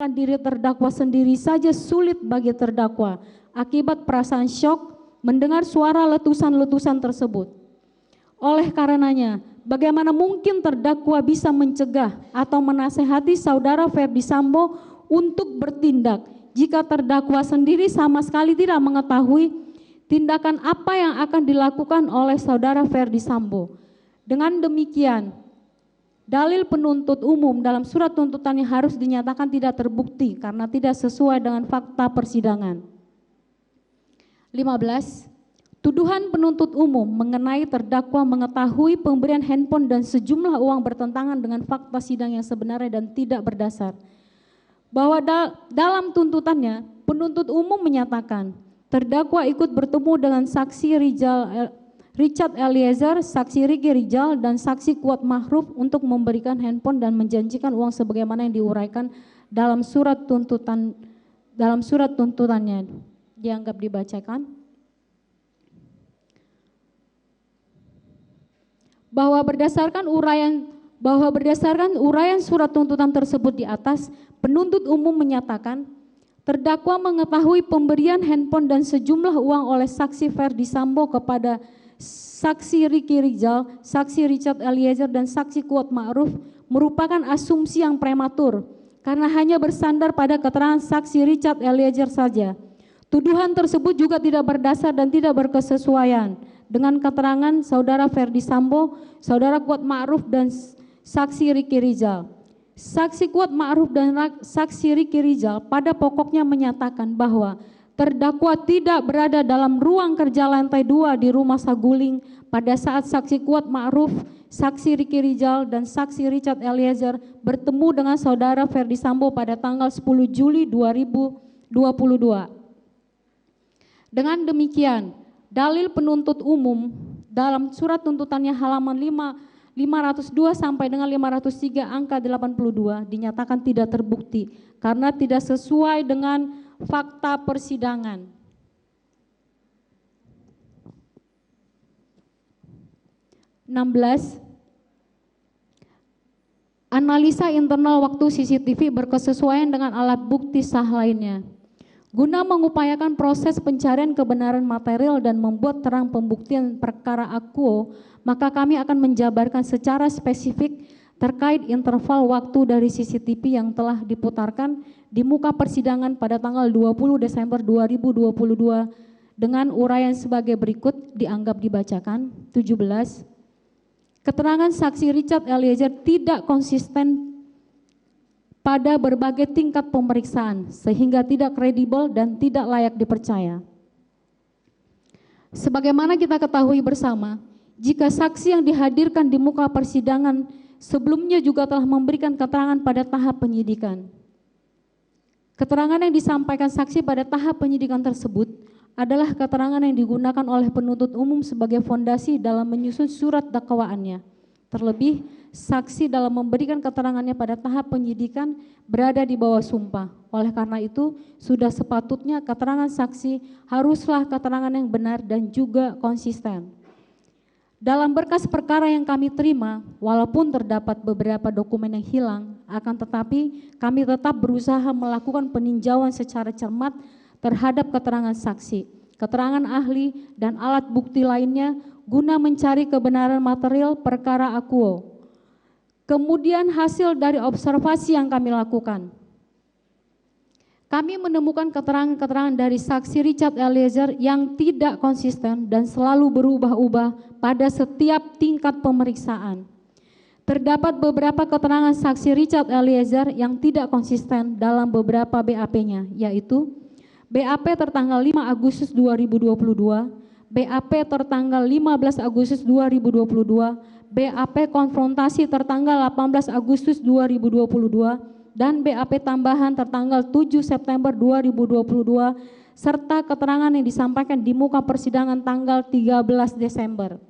diri terdakwa sendiri saja sulit bagi terdakwa akibat perasaan syok mendengar suara letusan-letusan tersebut. Oleh karenanya, bagaimana mungkin terdakwa bisa mencegah atau menasehati saudara Ferdi Sambo untuk bertindak jika terdakwa sendiri sama sekali tidak mengetahui tindakan apa yang akan dilakukan oleh saudara Ferdi Sambo. Dengan demikian, dalil penuntut umum dalam surat tuntutannya harus dinyatakan tidak terbukti karena tidak sesuai dengan fakta persidangan. 15. Tuduhan penuntut umum mengenai terdakwa mengetahui pemberian handphone dan sejumlah uang bertentangan dengan fakta sidang yang sebenarnya dan tidak berdasar. Bahwa dalam tuntutannya, penuntut umum menyatakan terdakwa ikut bertemu dengan saksi Richard Eliezer, saksi Riki Rijal, dan saksi Kuat Mahruf untuk memberikan handphone dan menjanjikan uang sebagaimana yang diuraikan dalam surat tuntutannya. Dianggap dibacakan. Bahwa berdasarkan uraian surat tuntutan tersebut di atas, penuntut umum menyatakan terdakwa mengetahui pemberian handphone dan sejumlah uang oleh saksi Ferdi Sambo kepada saksi Riki Rijal, saksi Richard Eliezer, dan saksi Kuat Ma'ruf merupakan asumsi yang prematur karena hanya bersandar pada keterangan saksi Richard Eliezer saja. Tuduhan tersebut juga tidak berdasar dan tidak berkesesuaian dengan keterangan saudara Ferdi Sambo, saudara Kuat Ma'ruf, dan saksi Riki Rijal. Saksi Kuat Ma'ruf dan saksi Riki Rijal pada pokoknya menyatakan bahwa terdakwa tidak berada dalam ruang kerja lantai 2 di rumah Saguling pada saat saksi Kuat Ma'ruf, saksi Riki Rijal, dan saksi Richard Eliezer bertemu dengan saudara Ferdi Sambo pada tanggal 10 Juli 2022. Dengan demikian, dalil penuntut umum dalam surat tuntutannya halaman 502 sampai dengan 503 angka 82 dinyatakan tidak terbukti karena tidak sesuai dengan fakta persidangan. 16. Analisa internal waktu CCTV berkesesuaian dengan alat bukti sah lainnya. Guna mengupayakan proses pencarian kebenaran material dan membuat terang pembuktian perkara akuo, maka kami akan menjabarkan secara spesifik terkait interval waktu dari CCTV yang telah diputarkan di muka persidangan pada tanggal 20 Desember 2022 dengan uraian sebagai berikut dianggap dibacakan. 17. Keterangan saksi Richard Eliezer tidak konsisten pada berbagai tingkat pemeriksaan sehingga tidak kredibel dan tidak layak dipercaya. Sebagaimana kita ketahui bersama, jika saksi yang dihadirkan di muka persidangan sebelumnya juga telah memberikan keterangan pada tahap penyidikan. Keterangan yang disampaikan saksi pada tahap penyidikan tersebut adalah keterangan yang digunakan oleh penuntut umum sebagai fondasi dalam menyusun surat dakwaannya. Terlebih, saksi dalam memberikan keterangannya pada tahap penyidikan berada di bawah sumpah. Oleh karena itu, sudah sepatutnya keterangan saksi haruslah keterangan yang benar dan juga konsisten. Dalam berkas perkara yang kami terima, walaupun terdapat beberapa dokumen yang hilang, akan tetapi kami tetap berusaha melakukan peninjauan secara cermat terhadap keterangan saksi, keterangan ahli, dan alat bukti lainnya guna mencari kebenaran material perkara akuo. Kemudian hasil dari observasi yang kami lakukan, kami menemukan keterangan-keterangan dari saksi Richard Eliezer yang tidak konsisten dan selalu berubah-ubah pada setiap tingkat pemeriksaan. Terdapat beberapa keterangan saksi Richard Eliezer yang tidak konsisten dalam beberapa BAP-nya, yaitu BAP tertanggal 5 Agustus 2022, BAP tertanggal 15 Agustus 2022, BAP konfrontasi tertanggal 18 Agustus 2022, dan BAP tambahan tertanggal 7 September 2022, serta keterangan yang disampaikan di muka persidangan tanggal 13 Desember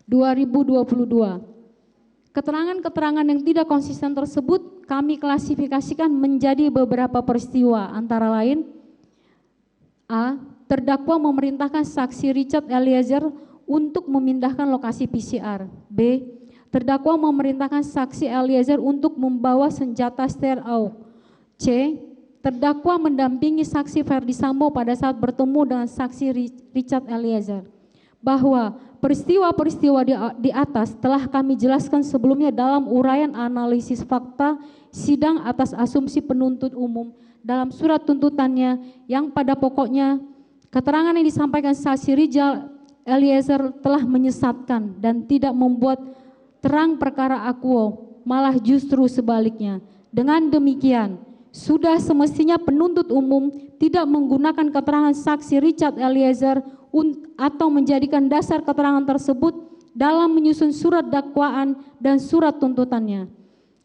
2022. Keterangan-keterangan yang tidak konsisten tersebut kami klasifikasikan menjadi beberapa peristiwa, antara lain: A. Terdakwa memerintahkan saksi Richard Eliezer untuk memindahkan lokasi PCR. B. Terdakwa memerintahkan saksi Eliezer untuk membawa senjata Steyr AUK. C. Terdakwa mendampingi saksi Ferdi Sambo pada saat bertemu dengan saksi Richard Eliezer. Bahwa peristiwa-peristiwa di atas telah kami jelaskan sebelumnya dalam uraian analisis fakta sidang atas asumsi penuntut umum dalam surat tuntutannya yang pada pokoknya keterangan yang disampaikan saksi Richard Eliezer telah menyesatkan dan tidak membuat terang perkara akuo, malah justru sebaliknya. Dengan demikian, sudah semestinya penuntut umum tidak menggunakan keterangan saksi Richard Eliezer atau menjadikan dasar keterangan tersebut dalam menyusun surat dakwaan dan surat tuntutannya.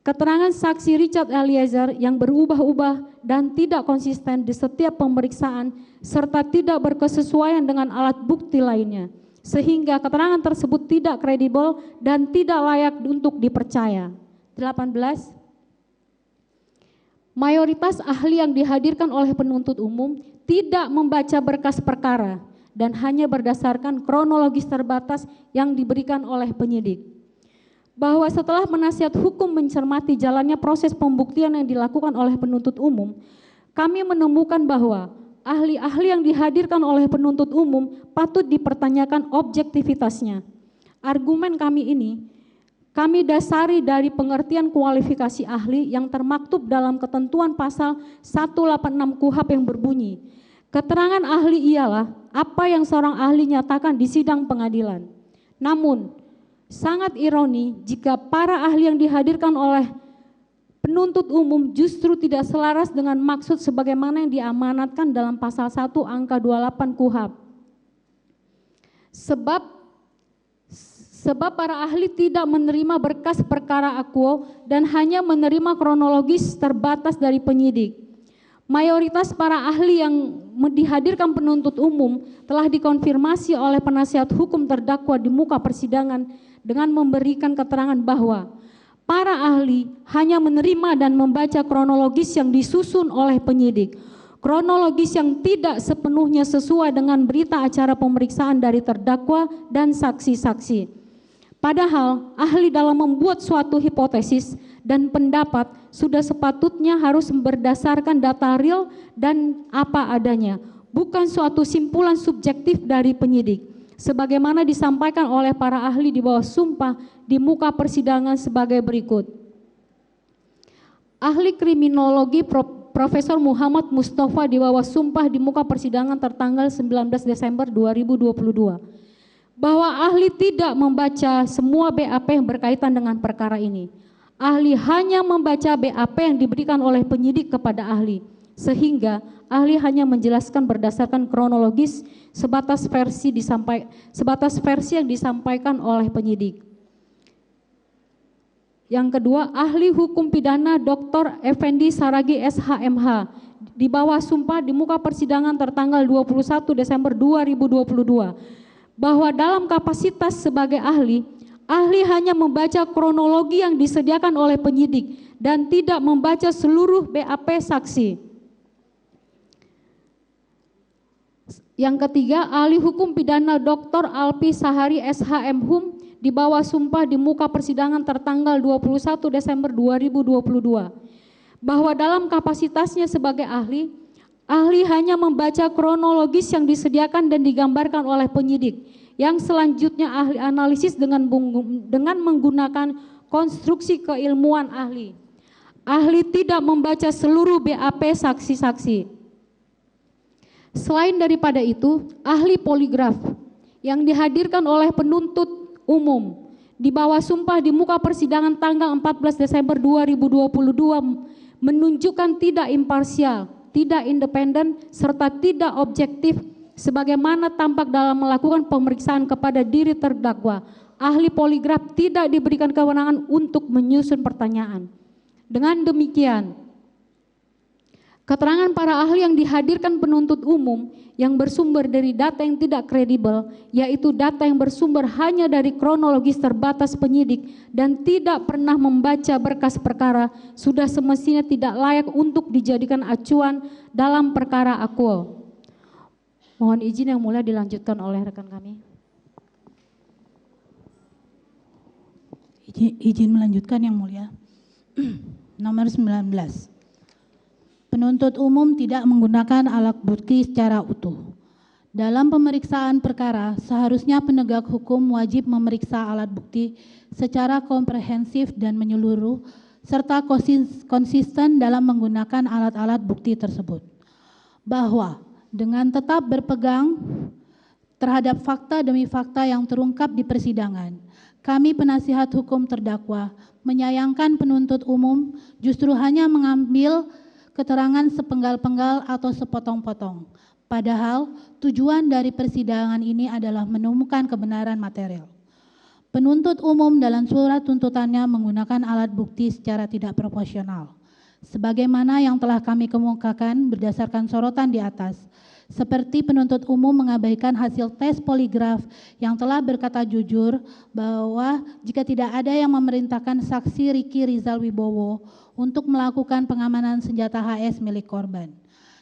Keterangan saksi Richard Eliezer yang berubah-ubah dan tidak konsisten di setiap pemeriksaan serta tidak berkesesuaian dengan alat bukti lainnya, sehingga keterangan tersebut tidak kredibel dan tidak layak untuk dipercaya. 18. Mayoritas ahli yang dihadirkan oleh penuntut umum tidak membaca berkas perkara dan hanya berdasarkan kronologis terbatas yang diberikan oleh penyidik. Bahwa setelah penasihat hukum mencermati jalannya proses pembuktian yang dilakukan oleh penuntut umum, kami menemukan bahwa ahli-ahli yang dihadirkan oleh penuntut umum patut dipertanyakan objektivitasnya. Argumen kami ini kami dasari dari pengertian kualifikasi ahli yang termaktub dalam ketentuan pasal 186 KUHP yang berbunyi, keterangan ahli ialah apa yang seorang ahli nyatakan di sidang pengadilan. Namun, sangat ironi jika para ahli yang dihadirkan oleh penuntut umum justru tidak selaras dengan maksud sebagaimana yang diamanatkan dalam pasal 1 angka 28 KUHP. Sebab para ahli tidak menerima berkas perkara akuo dan hanya menerima kronologis terbatas dari penyidik. Mayoritas para ahli yang dihadirkan penuntut umum telah dikonfirmasi oleh penasihat hukum terdakwa di muka persidangan dengan memberikan keterangan bahwa para ahli hanya menerima dan membaca kronologis yang disusun oleh penyidik. Kronologis yang tidak sepenuhnya sesuai dengan berita acara pemeriksaan dari terdakwa dan saksi-saksi. Padahal ahli dalam membuat suatu hipotesis dan pendapat sudah sepatutnya harus berdasarkan data real dan apa adanya, bukan suatu simpulan subjektif dari penyidik, sebagaimana disampaikan oleh para ahli di bawah sumpah di muka persidangan sebagai berikut. Ahli kriminologi Profesor Muhammad Mustafa di bawah sumpah di muka persidangan tertanggal 19 Desember 2022. Bahwa ahli tidak membaca semua BAP yang berkaitan dengan perkara ini. Ahli hanya membaca BAP yang diberikan oleh penyidik kepada ahli, sehingga ahli hanya menjelaskan berdasarkan kronologis sebatas versi yang disampaikan oleh penyidik. Yang kedua, ahli hukum pidana Dr. Effendi Saragi SHMH di bawah sumpah di muka persidangan tertanggal 21 Desember 2022. Bahwa dalam kapasitas sebagai ahli hanya membaca kronologi yang disediakan oleh penyidik dan tidak membaca seluruh BAP saksi. Yang ketiga, ahli hukum pidana Dr. Alpi Sahari SHM Hum di bawah sumpah di muka persidangan tertanggal 21 Desember 2022. Bahwa dalam kapasitasnya sebagai ahli hanya membaca kronologis yang disediakan dan digambarkan oleh penyidik, yang selanjutnya ahli analisis dengan menggunakan konstruksi keilmuan ahli. Ahli tidak membaca seluruh BAP saksi-saksi. Selain daripada itu, ahli poligraf yang dihadirkan oleh penuntut umum di bawah sumpah di muka persidangan tanggal 14 Desember 2022 menunjukkan tidak imparsial, tidak independen, serta tidak objektif sebagaimana tampak dalam melakukan pemeriksaan kepada diri terdakwa. Ahli poligraf tidak diberikan kewenangan untuk menyusun pertanyaan. Dengan demikian, keterangan para ahli yang dihadirkan penuntut umum yang bersumber dari data yang tidak kredibel, yaitu data yang bersumber hanya dari kronologis terbatas penyidik dan tidak pernah membaca berkas perkara, sudah semestinya tidak layak untuk dijadikan acuan dalam perkara akuo. Mohon izin yang mulia dilanjutkan oleh rekan kami. Izin melanjutkan Yang Mulia. Nomor 19. Penuntut umum tidak menggunakan alat bukti secara utuh. Dalam pemeriksaan perkara, seharusnya penegak hukum wajib memeriksa alat bukti secara komprehensif dan menyeluruh, serta konsisten dalam menggunakan alat-alat bukti tersebut. Bahwa dengan tetap berpegang terhadap fakta demi fakta yang terungkap di persidangan, kami penasihat hukum terdakwa menyayangkan penuntut umum justru hanya mengambil keterangan sepenggal-penggal atau sepotong-potong. Padahal tujuan dari persidangan ini adalah menemukan kebenaran material. Penuntut umum dalam surat tuntutannya menggunakan alat bukti secara tidak proporsional. Sebagaimana yang telah kami kemukakan berdasarkan sorotan di atas, seperti penuntut umum mengabaikan hasil tes poligraf yang telah berkata jujur bahwa jika tidak ada yang memerintahkan saksi Riki Rizal Wibowo untuk melakukan pengamanan senjata HS milik korban.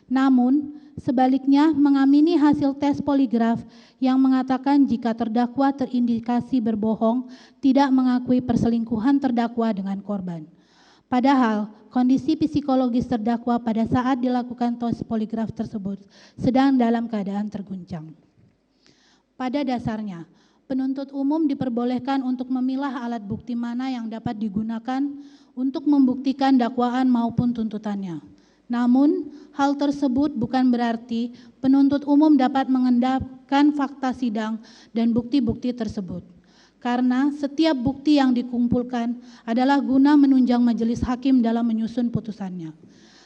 Namun, sebaliknya mengamini hasil tes poligraf yang mengatakan jika terdakwa terindikasi berbohong, tidak mengakui perselingkuhan terdakwa dengan korban. Padahal, kondisi psikologis terdakwa pada saat dilakukan tes poligraf tersebut sedang dalam keadaan terguncang. Pada dasarnya, penuntut umum diperbolehkan untuk memilah alat bukti mana yang dapat digunakan untuk membuktikan dakwaan maupun tuntutannya. Namun, hal tersebut bukan berarti penuntut umum dapat mengendapkan fakta sidang dan bukti-bukti tersebut. Karena setiap bukti yang dikumpulkan adalah guna menunjang majelis hakim dalam menyusun putusannya.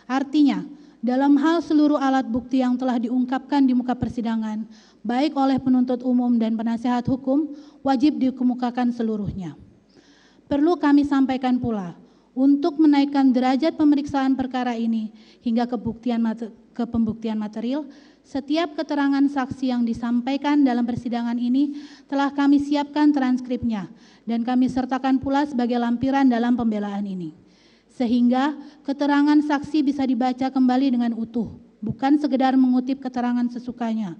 Artinya, dalam hal seluruh alat bukti yang telah diungkapkan di muka persidangan, baik oleh penuntut umum dan penasihat hukum, wajib dikemukakan seluruhnya. Perlu kami sampaikan pula, untuk menaikkan derajat pemeriksaan perkara ini hingga ke pembuktian material, setiap keterangan saksi yang disampaikan dalam persidangan ini telah kami siapkan transkripnya dan kami sertakan pula sebagai lampiran dalam pembelaan ini. Sehingga keterangan saksi bisa dibaca kembali dengan utuh, bukan sekedar mengutip keterangan sesukanya.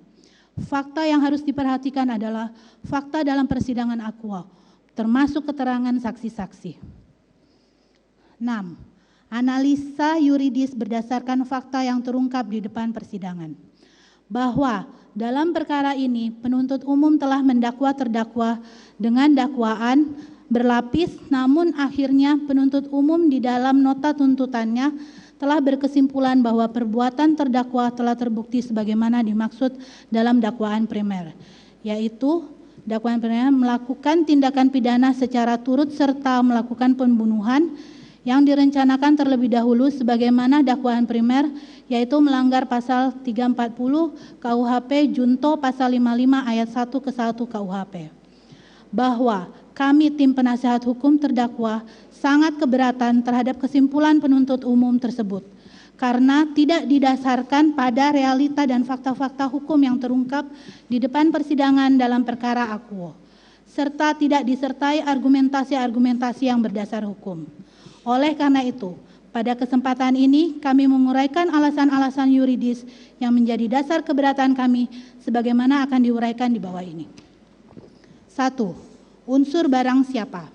Fakta yang harus diperhatikan adalah fakta dalam persidangan akwa, termasuk keterangan saksi-saksi. 6. Analisa yuridis berdasarkan fakta yang terungkap di depan persidangan. Bahwa dalam perkara ini penuntut umum telah mendakwa terdakwa dengan dakwaan berlapis, namun akhirnya penuntut umum di dalam nota tuntutannya telah berkesimpulan bahwa perbuatan terdakwa telah terbukti sebagaimana dimaksud dalam dakwaan primer, yaitu dakwaan primer melakukan tindakan pidana secara turut serta melakukan pembunuhan yang direncanakan terlebih dahulu sebagaimana dakwaan primer, yaitu melanggar pasal 340 KUHP junto pasal 55 ayat 1 ke 1 KUHP. Bahwa kami tim penasihat hukum terdakwa sangat keberatan terhadap kesimpulan penuntut umum tersebut karena tidak didasarkan pada realita dan fakta-fakta hukum yang terungkap di depan persidangan dalam perkara akuo, serta tidak disertai argumentasi-argumentasi yang berdasar hukum. Oleh karena itu, pada kesempatan ini kami menguraikan alasan-alasan yuridis yang menjadi dasar keberatan kami sebagaimana akan diuraikan di bawah ini. 1. Unsur barang siapa.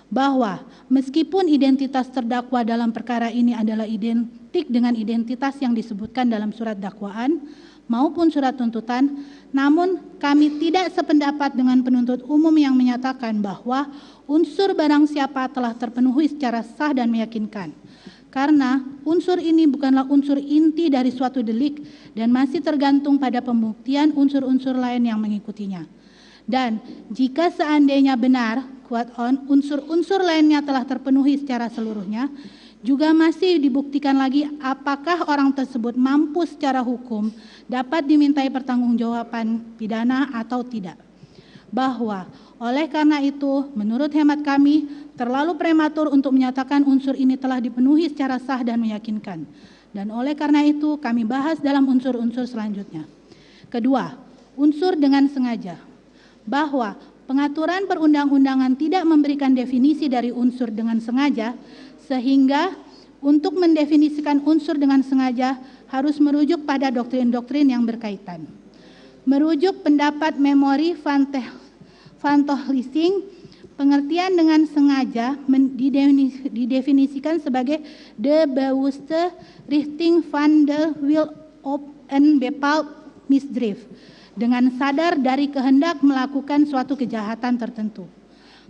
Bahwa meskipun identitas terdakwa dalam perkara ini adalah identik dengan identitas yang disebutkan dalam surat dakwaan maupun surat tuntutan, namun kami tidak sependapat dengan penuntut umum yang menyatakan bahwa unsur barang siapa telah terpenuhi secara sah dan meyakinkan. Karena unsur ini bukanlah unsur inti dari suatu delik dan masih tergantung pada pembuktian unsur-unsur lain yang mengikutinya. Dan jika seandainya benar, quote on, unsur-unsur lainnya telah terpenuhi secara seluruhnya, juga masih dibuktikan lagi apakah orang tersebut mampu secara hukum dapat dimintai pertanggungjawaban pidana atau tidak. Bahwa oleh karena itu, menurut hemat kami, terlalu prematur untuk menyatakan unsur ini telah dipenuhi secara sah dan meyakinkan. Dan oleh karena itu, kami bahas dalam unsur-unsur selanjutnya. Kedua, unsur dengan sengaja. Bahwa pengaturan perundang-undangan tidak memberikan definisi dari unsur dengan sengaja, sehingga untuk mendefinisikan unsur dengan sengaja harus merujuk pada doktrin-doktrin yang berkaitan. Merujuk pendapat memori Van Toch Lissing Pengertian dengan sengaja didefinisikan sebagai de bewuste richting van de wil op een bepaald misdrijf, dengan sadar dari kehendak melakukan suatu kejahatan tertentu.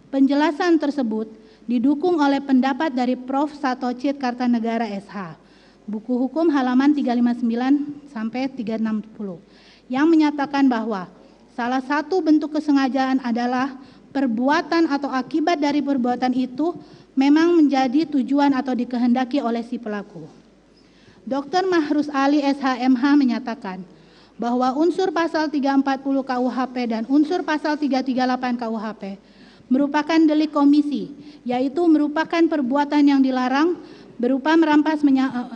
Penjelasan tersebut didukung oleh pendapat dari Prof. Satocit Kartanegara SH, buku hukum halaman 359 sampai 360, yang menyatakan bahwa salah satu bentuk kesengajaan adalah perbuatan atau akibat dari perbuatan itu memang menjadi tujuan atau dikehendaki oleh si pelaku. Dr. Mahrus Ali SHMH menyatakan bahwa unsur pasal 340 KUHP dan unsur pasal 338 KUHP merupakan delik komisi, yaitu merupakan perbuatan yang dilarang berupa merampas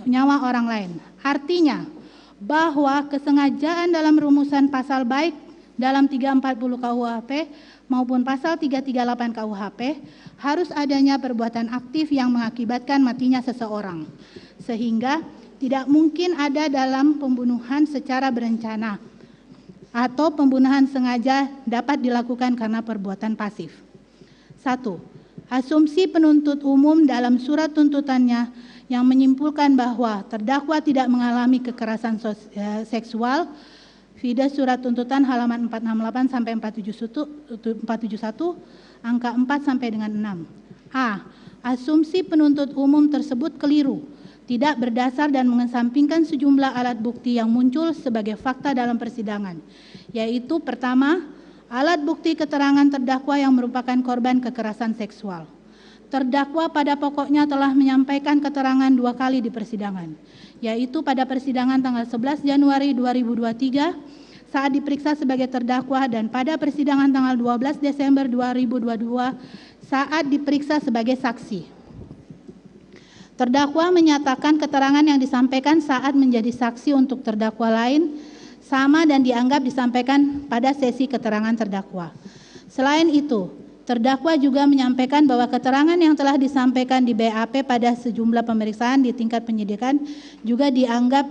nyawa orang lain. Artinya bahwa kesengajaan dalam rumusan pasal baik dalam 340 KUHP maupun pasal 338 KUHP harus adanya perbuatan aktif yang mengakibatkan matinya seseorang, sehingga tidak mungkin ada dalam pembunuhan secara berencana atau pembunuhan sengaja dapat dilakukan karena perbuatan pasif. 1. Asumsi penuntut umum dalam surat tuntutannya yang menyimpulkan bahwa terdakwa tidak mengalami kekerasan seksual, Vida surat tuntutan halaman 468 sampai 471, angka 4 sampai dengan 6. A. Asumsi penuntut umum tersebut keliru, tidak berdasar dan mengesampingkan sejumlah alat bukti yang muncul sebagai fakta dalam persidangan, yaitu pertama, alat bukti keterangan terdakwa yang merupakan korban kekerasan seksual. Terdakwa pada pokoknya telah menyampaikan keterangan 2 kali di persidangan, yaitu pada persidangan tanggal 11 Januari 2023 saat diperiksa sebagai terdakwa dan pada persidangan tanggal 12 Desember 2022 saat diperiksa sebagai saksi. Terdakwa menyatakan keterangan yang disampaikan saat menjadi saksi untuk terdakwa lain sama dan dianggap disampaikan pada sesi keterangan terdakwa. Selain itu, terdakwa juga menyampaikan bahwa keterangan yang telah disampaikan di BAP pada sejumlah pemeriksaan di tingkat penyidikan juga dianggap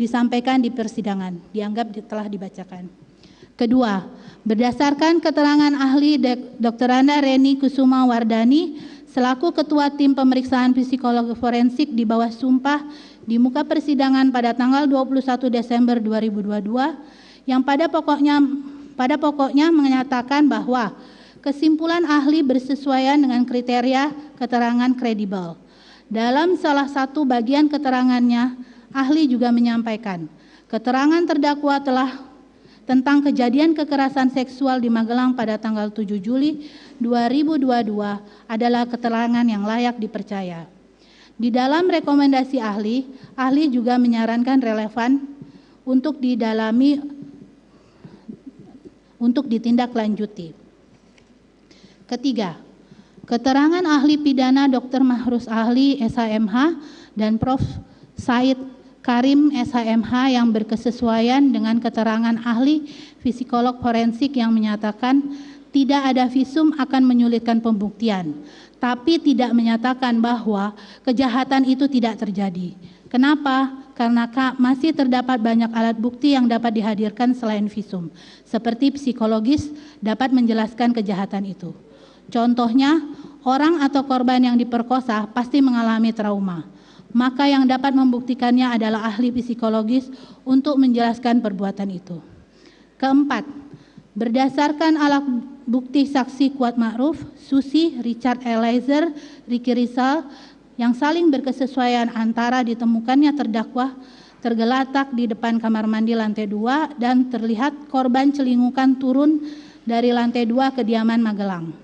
disampaikan di persidangan, dianggap telah dibacakan. Kedua, berdasarkan keterangan ahli Dr. Anda Reni Kusuma Wardani selaku Ketua Tim Pemeriksaan Psikologi Forensik di bawah sumpah di muka persidangan pada tanggal 21 Desember 2022 yang pada pokoknya menyatakan bahwa kesimpulan ahli bersesuaian dengan kriteria keterangan kredibel. Dalam salah satu bagian keterangannya, ahli juga menyampaikan keterangan terdakwa tentang kejadian kekerasan seksual di Magelang pada tanggal 7 Juli 2022 adalah keterangan yang layak dipercaya. Di dalam rekomendasi ahli juga menyarankan relevan untuk didalami untuk ditindaklanjuti. Ketiga, keterangan ahli pidana Dr. Mahrus Ali SHMH dan Prof. Said Karim SHMH yang berkesesuaian dengan keterangan ahli psikolog forensik yang menyatakan tidak ada visum akan menyulitkan pembuktian, tapi tidak menyatakan bahwa kejahatan itu tidak terjadi. Kenapa? Karena masih terdapat banyak alat bukti yang dapat dihadirkan selain visum, seperti psikologis dapat menjelaskan kejahatan itu. Contohnya, orang atau korban yang diperkosa pasti mengalami trauma. Maka yang dapat membuktikannya adalah ahli psikologis untuk menjelaskan perbuatan itu. Keempat, berdasarkan alat bukti saksi Kuat Ma'ruf, Susi, Richard Eliezer, Ricky Rizal yang saling berkesesuaian antara ditemukannya terdakwa tergeletak di depan kamar mandi lantai 2 dan terlihat korban celingukan turun dari lantai 2 kediaman Magelang.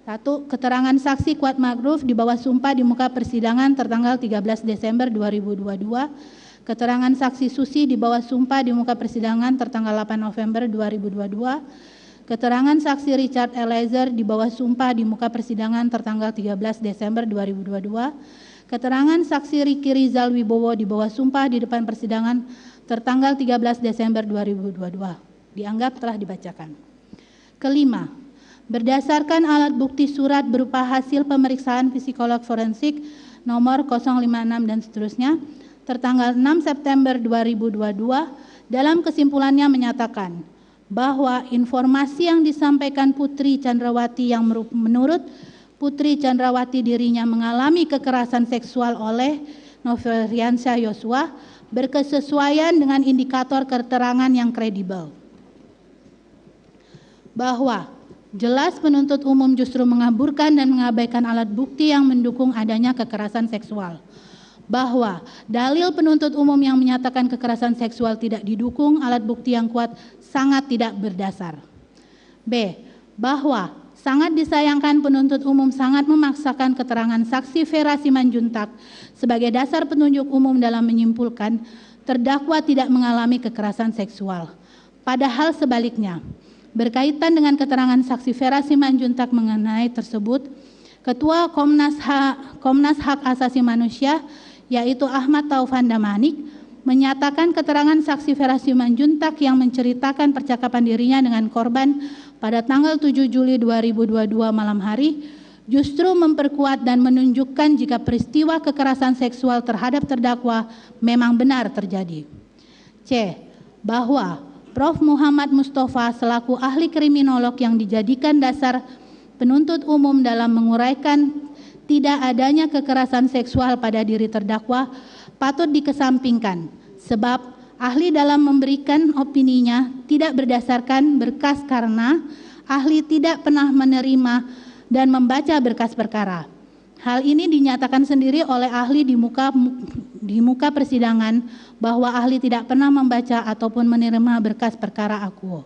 1. Keterangan saksi Kuat Ma'ruf di bawah sumpah di muka persidangan tertanggal 13 Desember 2022. Keterangan saksi Susi di bawah sumpah di muka persidangan tertanggal 8 November 2022. Keterangan saksi Richard Eliezer di bawah sumpah di muka persidangan tertanggal 13 Desember 2022. Keterangan saksi Ricky Rizal Wibowo di bawah sumpah di depan persidangan tertanggal 13 Desember 2022. Dianggap telah dibacakan. Kelima, berdasarkan alat bukti surat berupa hasil pemeriksaan psikolog forensik nomor 056 dan seterusnya tertanggal 6 September 2022 dalam kesimpulannya menyatakan bahwa informasi yang disampaikan Putri Chandrawati yang menurut Putri Chandrawati dirinya mengalami kekerasan seksual oleh Nofriansyah Yosua berkesesuaian dengan indikator keterangan yang kredibel. Bahwa jelas penuntut umum justru mengaburkan dan mengabaikan alat bukti yang mendukung adanya kekerasan seksual. Bahwa dalil penuntut umum yang menyatakan kekerasan seksual tidak didukung alat bukti yang kuat sangat tidak berdasar. B. Bahwa sangat disayangkan penuntut umum sangat memaksakan keterangan saksi Vera Simanjuntak sebagai dasar penunjuk umum dalam menyimpulkan terdakwa tidak mengalami kekerasan seksual. Padahal sebaliknya, berkaitan dengan keterangan saksi Vera Simanjuntak mengenai tersebut, Ketua Komnas Hak Asasi Manusia yaitu Ahmad Taufan Damanik menyatakan keterangan saksi Vera Simanjuntak yang menceritakan percakapan dirinya dengan korban pada tanggal 7 Juli 2022 malam hari justru memperkuat dan menunjukkan jika peristiwa kekerasan seksual terhadap terdakwa memang benar terjadi. C. Bahwa Prof. Muhammad Mustafa selaku ahli kriminolog yang dijadikan dasar penuntut umum dalam menguraikan tidak adanya kekerasan seksual pada diri terdakwa patut dikesampingkan sebab ahli dalam memberikan opininya tidak berdasarkan berkas karena ahli tidak pernah menerima dan membaca berkas perkara. Hal ini dinyatakan sendiri oleh ahli di muka persidangan bahwa ahli tidak pernah membaca ataupun menerima berkas perkara akuo.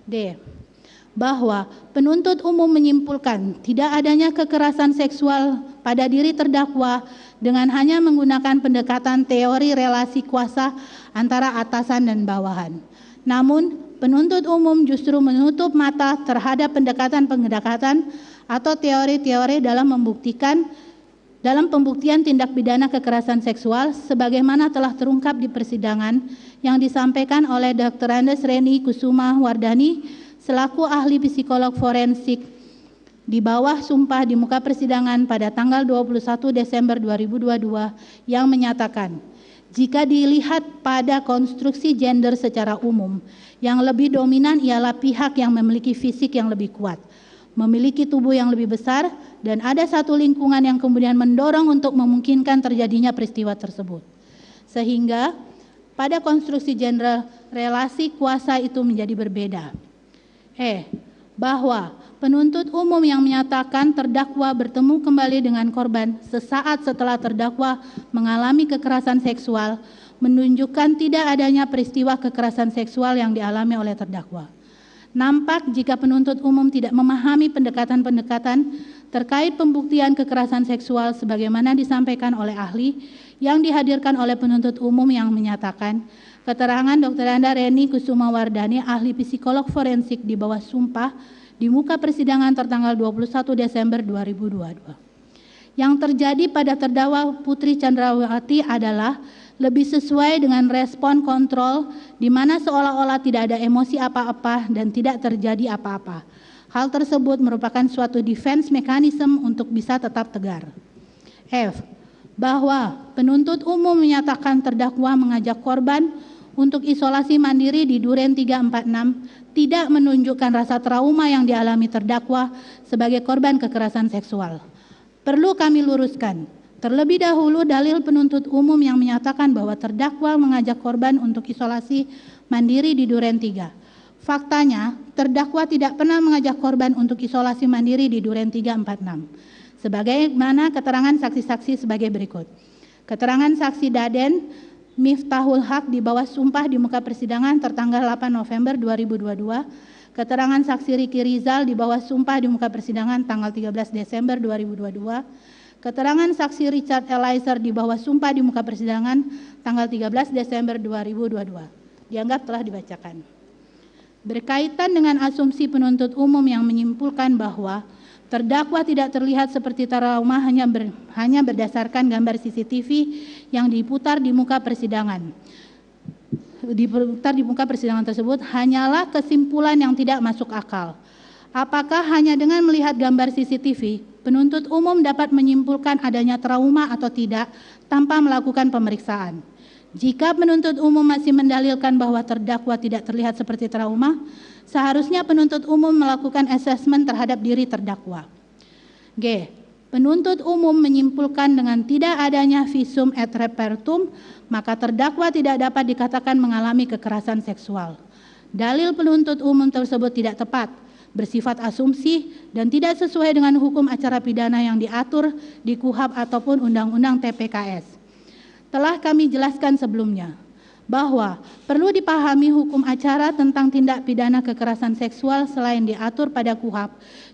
D. Bahwa penuntut umum menyimpulkan tidak adanya kekerasan seksual pada diri terdakwa dengan hanya menggunakan pendekatan teori relasi kuasa antara atasan dan bawahan. Namun, penuntut umum justru menutup mata terhadap pendekatan-pendekatan atau teori-teori dalam pembuktian tindak pidana kekerasan seksual sebagaimana telah terungkap di persidangan yang disampaikan oleh Dr. Andes Reni Kusuma Wardani selaku ahli psikolog forensik di bawah sumpah di muka persidangan pada tanggal 21 Desember 2022 yang menyatakan jika dilihat pada konstruksi gender secara umum yang lebih dominan ialah pihak yang memiliki fisik yang lebih kuat, memiliki tubuh yang lebih besar dan ada satu lingkungan yang kemudian mendorong untuk memungkinkan terjadinya peristiwa tersebut. Sehingga pada konstruksi gender relasi kuasa itu menjadi berbeda. Bahwa penuntut umum yang menyatakan terdakwa bertemu kembali dengan korban sesaat setelah terdakwa mengalami kekerasan seksual menunjukkan tidak adanya peristiwa kekerasan seksual yang dialami oleh terdakwa. Nampak jika penuntut umum tidak memahami pendekatan-pendekatan terkait pembuktian kekerasan seksual sebagaimana disampaikan oleh ahli yang dihadirkan oleh penuntut umum yang menyatakan keterangan Dr. Anda Reni Kusuma Wardani, ahli psikolog forensik di bawah sumpah di muka persidangan tertanggal 21 Desember 2022. Yang terjadi pada terdakwa Putri Chandrawati adalah lebih sesuai dengan respon kontrol di mana seolah-olah tidak ada emosi apa-apa dan tidak terjadi apa-apa. Hal tersebut merupakan suatu defense mechanism untuk bisa tetap tegar. F. Bahwa penuntut umum menyatakan terdakwa mengajak korban untuk isolasi mandiri di Duren 346 tidak menunjukkan rasa trauma yang dialami terdakwa sebagai korban kekerasan seksual. Perlu kami luruskan, terlebih dahulu dalil penuntut umum yang menyatakan bahwa terdakwa mengajak korban untuk isolasi mandiri di Duren 3. Faktanya, terdakwa tidak pernah mengajak korban untuk isolasi mandiri di Duren 346. Sebagaimana keterangan saksi-saksi sebagai berikut. Keterangan saksi Daden Miftahul Haq di bawah sumpah di muka persidangan tertanggal 8 November 2022, keterangan saksi Riki Rizal di bawah sumpah di muka persidangan tanggal 13 Desember 2022, keterangan saksi Richard Eliezer di bawah sumpah di muka persidangan tanggal 13 Desember 2022, dianggap telah dibacakan. Berkaitan dengan asumsi penuntut umum yang menyimpulkan bahwa terdakwa tidak terlihat seperti trauma hanya berdasarkan gambar CCTV yang diputar di muka persidangan. Diputar di muka persidangan tersebut hanyalah kesimpulan yang tidak masuk akal. Apakah hanya dengan melihat gambar CCTV, penuntut umum dapat menyimpulkan adanya trauma atau tidak tanpa melakukan pemeriksaan? Jika penuntut umum masih mendalilkan bahwa terdakwa tidak terlihat seperti trauma, seharusnya penuntut umum melakukan asesmen terhadap diri terdakwa. G. Penuntut umum menyimpulkan dengan tidak adanya visum et repertum, maka terdakwa tidak dapat dikatakan mengalami kekerasan seksual. Dalil penuntut umum tersebut tidak tepat, bersifat asumsi, dan tidak sesuai dengan hukum acara pidana yang diatur di KUHP ataupun Undang-Undang TPKS. Telah kami jelaskan sebelumnya bahwa perlu dipahami hukum acara tentang tindak pidana kekerasan seksual selain diatur pada KUHP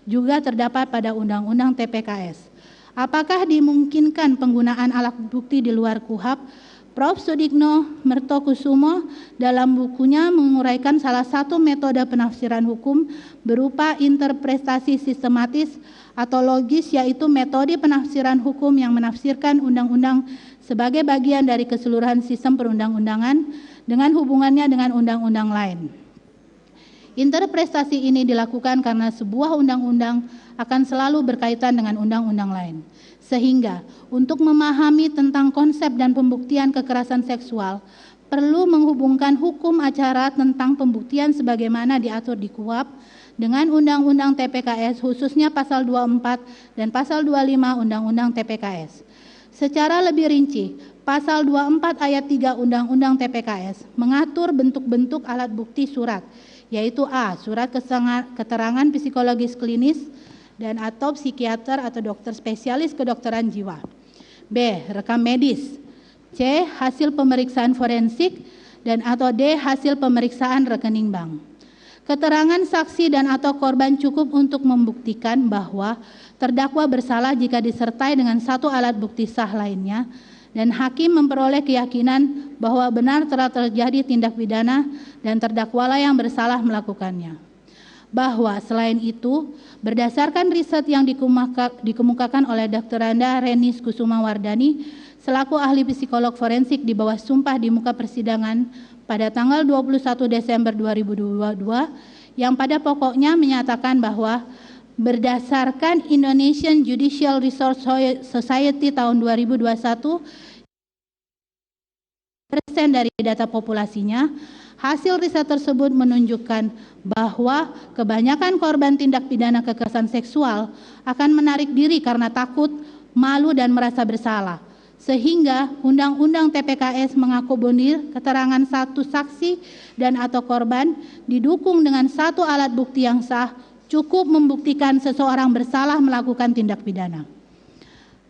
juga terdapat pada Undang-Undang TPKS. Apakah dimungkinkan penggunaan alat bukti di luar KUHP? Prof. Sudikno Mertokusumo dalam bukunya menguraikan salah satu metode penafsiran hukum berupa interpretasi sistematis atau logis, yaitu metode penafsiran hukum yang menafsirkan undang-undang sebagai bagian dari keseluruhan sistem perundang-undangan dengan hubungannya dengan undang-undang lain. Interpretasi ini dilakukan karena sebuah undang-undang akan selalu berkaitan dengan undang-undang lain. Sehingga untuk memahami tentang konsep dan pembuktian kekerasan seksual perlu menghubungkan hukum acara tentang pembuktian sebagaimana diatur di KUHP dengan Undang-Undang TPKS, khususnya pasal 24 dan pasal 25 Undang-Undang TPKS. Secara lebih rinci, pasal 24 ayat 3 Undang-Undang TPKS mengatur bentuk-bentuk alat bukti surat, yaitu A. Surat keterangan psikologis klinis dan atau psikiater atau dokter spesialis kedokteran jiwa. B. Rekam medis. C. Hasil pemeriksaan forensik, dan atau D. Hasil pemeriksaan rekening bank. Keterangan saksi dan atau korban cukup untuk membuktikan bahwa terdakwa bersalah jika disertai dengan satu alat bukti sah lainnya, dan hakim memperoleh keyakinan bahwa benar telah terjadi tindak pidana dan terdakwalah yang bersalah melakukannya. Bahwa selain itu, berdasarkan riset yang dikemukakan oleh Dr. Randa Renis Kusuma Wardani selaku ahli psikolog forensik di bawah sumpah di muka persidangan pada tanggal 21 Desember 2022 yang pada pokoknya menyatakan bahwa berdasarkan Indonesian Judicial Resource Society tahun 2021 persen dari data populasinya, hasil riset tersebut menunjukkan bahwa kebanyakan korban tindak pidana kekerasan seksual akan menarik diri karena takut, malu, dan merasa bersalah. Sehingga Undang-Undang TPKS mengakomodir keterangan satu saksi dan atau korban didukung dengan satu alat bukti yang sah cukup membuktikan seseorang bersalah melakukan tindak pidana.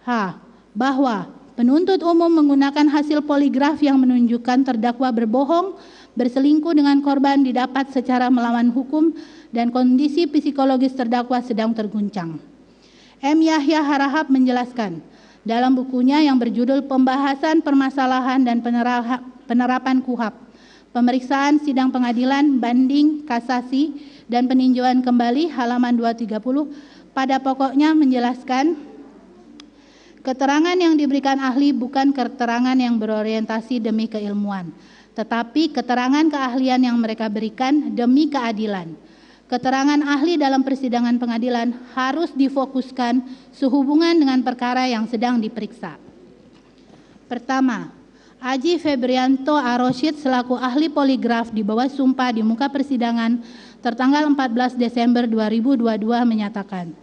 H. Bahwa penuntut umum menggunakan hasil poligraf yang menunjukkan terdakwa berbohong, berselingkuh dengan korban didapat secara melawan hukum dan kondisi psikologis terdakwa sedang terguncang. M. Yahya Harahap menjelaskan dalam bukunya yang berjudul Pembahasan Permasalahan dan Penerapan KUHP, Pemeriksaan Sidang Pengadilan, Banding, Kasasi, dan Peninjauan Kembali halaman 230 pada pokoknya menjelaskan keterangan yang diberikan ahli bukan keterangan yang berorientasi demi keilmuan, tetapi keterangan keahlian yang mereka berikan demi keadilan. Keterangan ahli dalam persidangan pengadilan harus difokuskan sehubungan dengan perkara yang sedang diperiksa. Pertama, Aji Febrianto Aroshid selaku ahli poligraf di bawah sumpah di muka persidangan tertanggal 14 Desember 2022 menyatakan